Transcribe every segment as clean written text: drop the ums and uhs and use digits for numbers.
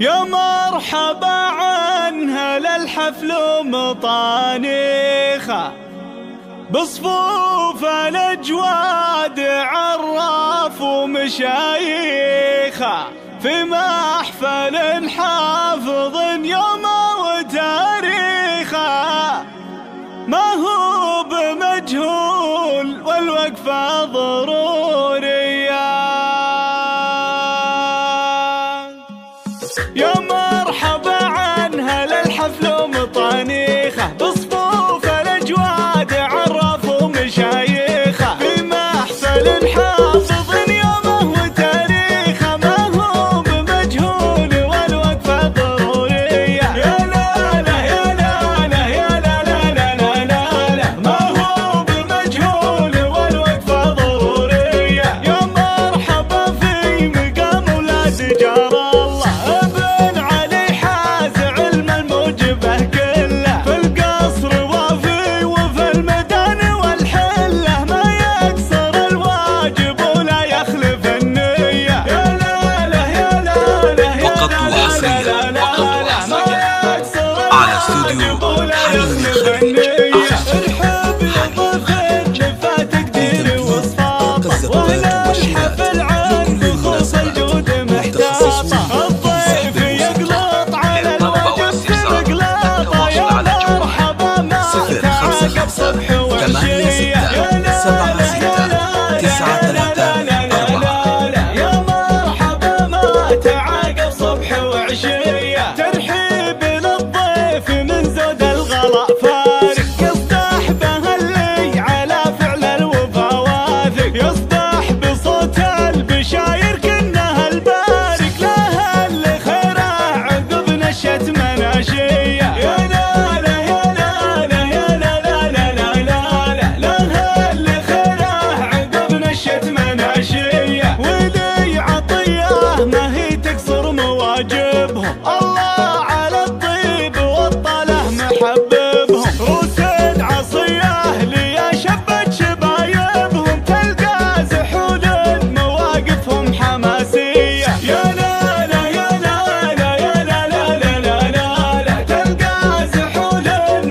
يا مرحبا عنها للحفل مطانيخة بصفوف الأجواد عراف ومشايخة في محفل حافظ يومه وتاريخه ما هو بمجهول والوقفة ضرورية. يا مرحبا عنها للحفل مطانيخة بصفوف الأجواد عراف ومشايخة في محفل حافظ يومه وتاريخه ما هو بمجهول والوقفة ضرورية. يا لا لا يا لا لا يا لا لا لا لا لا لا ما هو بمجهول والوقفة ضرورية. يا مرحبا في مقام ولاد جار الله ابن علي حاز علم الموجبه كله في القصر وافي وفي الميدان والحله ما يكسر الواجب ولا يخلف النيه. يا لا لا يا لا لا يا لا لا لا لا ما يكسر الواجب ولا يخلف النيه. ارحب يا ضيف اللي تقدير وصفاطه ولا الحفل عنده خوص الجود محتاطه الضيف يقلط على الواجب في مقلاطه. يا مرحبا ما تعاقب صبح وعشيه. يا لا لا يا لا لا لا لا يا مرحبا ما تعاقب صبح وعشيه. ترحيب للضيف من زود الغلاء فارق يصدح به اللي على فعل الوفا واثق يصدح بصوت البشاير كنها البارق لها اللي خيره عقب نشت مناشيه. يا لا لا يا لا لا يا لا لا لا لا لا لها اللي خيره عقب نشت مناشيه. ولي عطيه ما هي تكسر مواجبهم الله على الطيب والطله محببهم روسد عصيه ليا شبت شبايبهم تلقى زحول مواقفهم حماسيه. يا لا لا يا لا لا يا لا لا لا لا لا تلقى زحول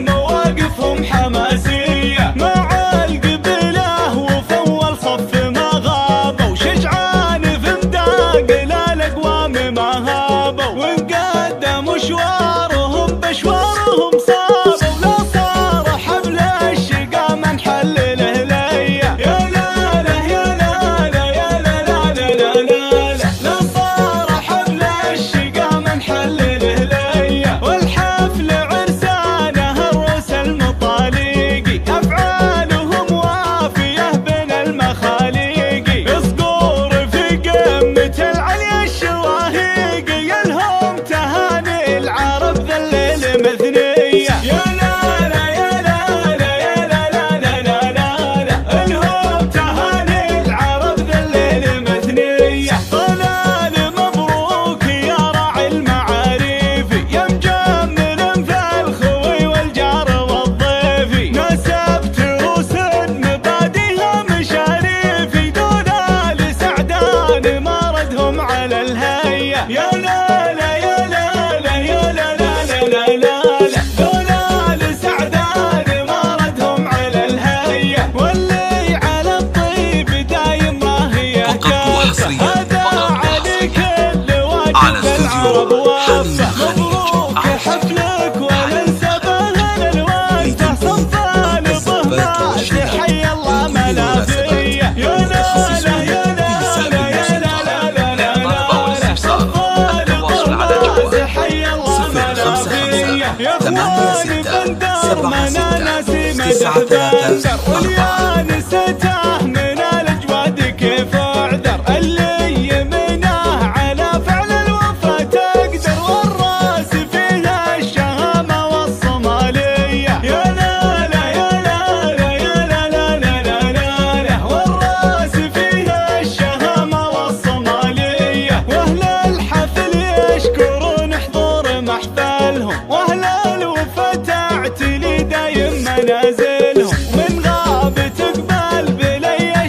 مواقفهم حماسيه مع القبيله وفول صف ما غابوا شجعان في مداق للاقوام ما هابوا وانقدم مشوارهم بشوارهم صابوا لا صار حفل الشقا من حل الهليه. يا لا لا يا لا لا يا لا لا لا لا لا صار حفل الشقا من حل الهليه. والحفل عرسانه الروس المطاليقي افعالهم وافيه بين المخاليقي يصقور في قمه العليا الشواهيقي يلهم تهاني العرب ذا الليل مثنيه. يا لا لا يا لا لا يا لا لا لا لا لا الهم تهاني العرب ذا الليل مثنيه. طلال مبروك يا راعي المعاريفي يا مجمل في الخوي والجار والضيفي نسبت روس مباديها مشاريفي دولال سعدان ما ردهم على الهيه. يا لا لا يا لا لا يا لا لا لا لا دولال سعدان ما ردهم على الهيه. واللي على الطيب دايم ما هي كافه هذا عليك اللي واجب العرب وافه. مبروك حفلك ولا انسى بهنا الواسطه صفان بهمات حي الله منافيه. يا لا لا يا لا لا يا لا لا لا لا صفان بهمات حي الله منافيه. يا اخواني بندر منا ناسي مدح بندر واليانسته من الاجواد كيف اعذر اللي يمناه على فعل الوفا تقدر والراس فيها الشهامه والصماليه. يا لا لا يا لا لا يا لا لا لا لا لا والراس فيها الشهامه والصماليه. واهل الحفل يشكرون حضور محفلهم واهل الوفا تعتلي دايم منازلهم من غاب تقبل بلي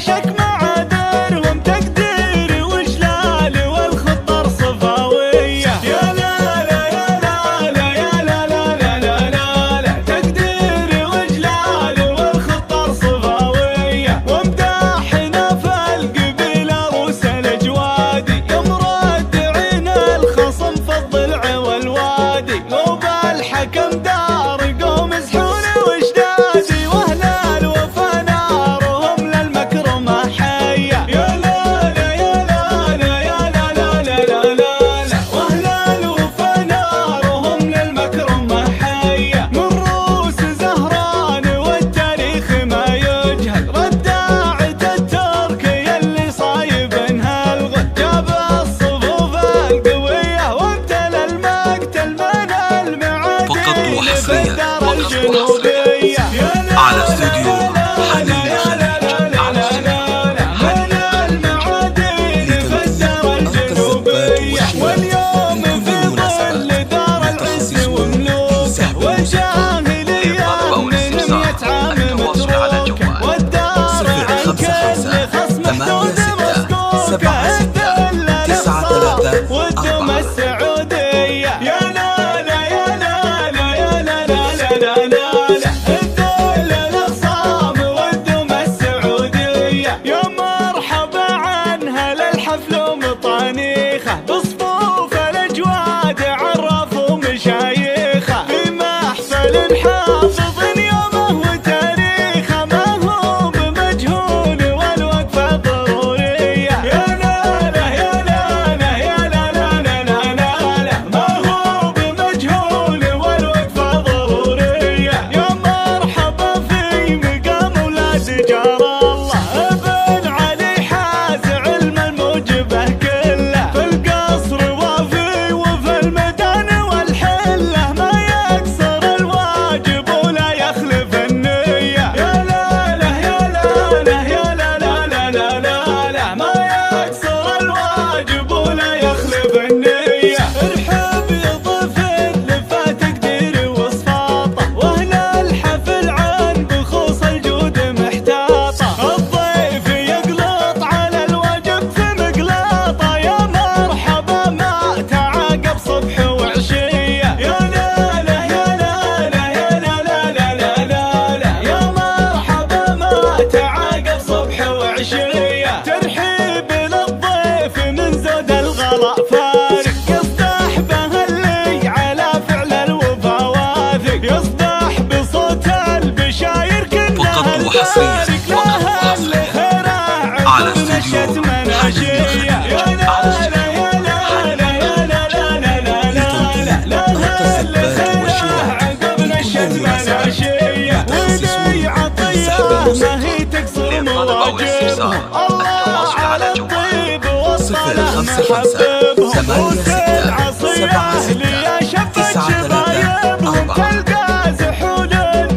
السعودية. يا لا لا يا لا لا يا لا لا لا لا لا الذل الأخصام والدم السعودية. يا مرحبا عنها للحفل ومطانيخه بصفوف الأجواد عرفوا مشايخه في محفل حافظ يومه وتاريخه ما هو بمجهول والوقفة ضرورية. يا لا لا يا لا لا يا لا لا لا لا لا ما هو بمجهول والوقفة ضرورية. يا مرحبا في مقام ولاد جار الله ابن علي حاز علم الموجبه كله في القصر وافي وفي الميدان والحله ما يكسر الواجب ولا يخلف النية. يا لا لا يا لا لا يا لا لا لا لا لا لا ما يكسر الواجب ولا يخلف النية. ارحب يا ضيف اللي فات تقدير وصفاطه واهل الحفل عن بخوص الجود محتاطه. الضيف يقلط على الوجب في مقلاطه يا مرحبا ما تعاقب صبح وعشيه. يا لا لا يا لا لا يا لا لا لا لا لا لا يا مرحبا ما تعاقب صبح وعشيه. ترحيب للضيف من زود الغلاء فارق يصدح به اللي على فعل الوفا واثق يصدح بصوت البشاير كلها وحصرياً لها اللي خيره عقب نشت مناشيه. يا لا لا يا لا لا يا لا لا لا لا لا لها اللي خيره عقب نشت مناشيه. ولي عطيه ما هي تكسر مواجبهم الله على الطيب وصله محببهم وسيل عصيه لي شبت شبايبهم تلقى زحول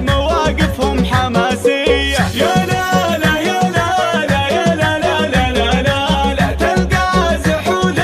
مواقفهم حماسية. يا لا لا يا لا لا يا لا لا لا لا لا لا تلقى زحول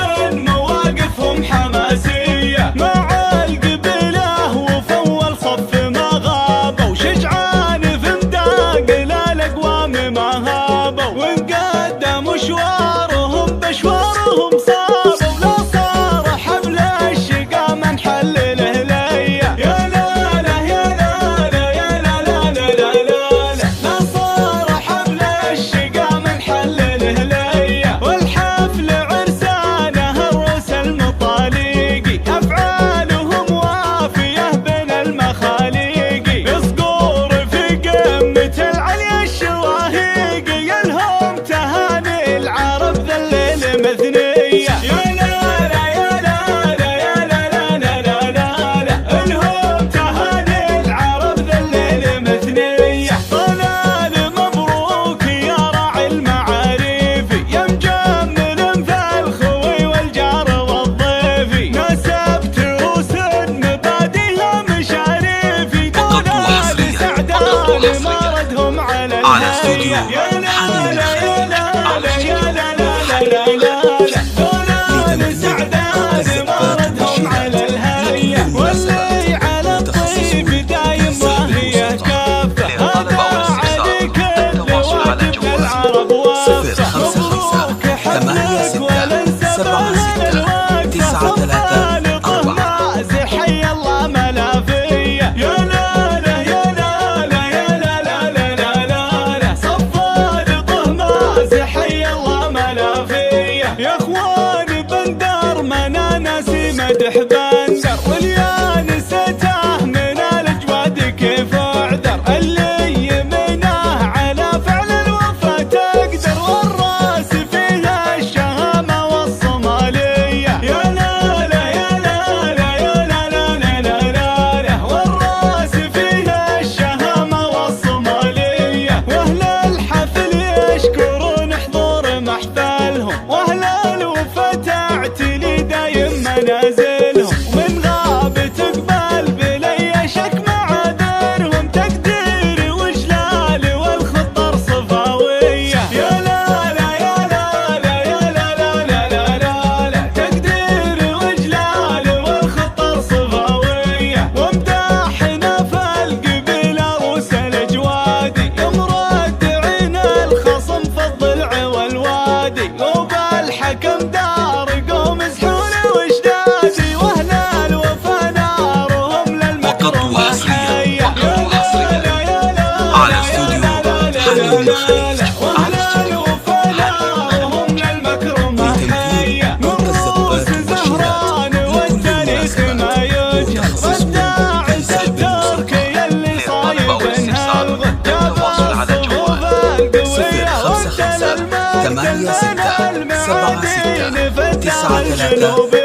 مواقفهم حماسية. مع القبيلة وفول صف ما غابوا شجعان في مداق للأقوام ما هابوا وانقدم مشوارهم بشوارهم صابوا لا صار حفل الشقا من حل الهلية. يا لا لا يا لا لا يا لا لا لا لا لا لا صار حفل الشقا من حل الهلية. والحفل عرسانه الروس المطاليقي أفعالهم وافية بين المخاليقي يصقور في قمة العليا الشواهيقي يلهم تهاني العرب ذا الليل مثنية. يا لا لا يا لا لا يا لا لا لا لا لا لا الهم تهاني العرب ذا الليل مثنية. طلال مبروك يا راعي المعاريفي يا مجمل في الخوي والجار والضيفي نسبت وسن مبادئها مشاريفي دولة سعدان مردهم على الهيئة. يا لا لا يا لا لا يا لا لا لا لا لا دولة سعدان مردهم على الهيئة. واللي على الطيب دايم وهي كافة هذا عليك اللي واجب العرب وافة. مبروك حفلك ولا انسى بهن الوقفة صفال طهماز حي الله ملافية. يا لا لا يا لا لا يا لا لا لا لا لا لا صفال طهماز حي الله ملافية. يا اخوان بندر منا ناسي مدح بندر واليانسته من الاجواد كيف اعذر اللي يمناه على فعل الوفا تقدر والراس فيها الشهامة والصمالية. يا لا لا يا لا لا يا لا لا لا لا لا لا والراس فيها الشهامة والصمالية. واهل الحفل يشكرون حضور محفلهم واهل الوفا تعتلي دايم منازلهم. 8 6 7 6 9 3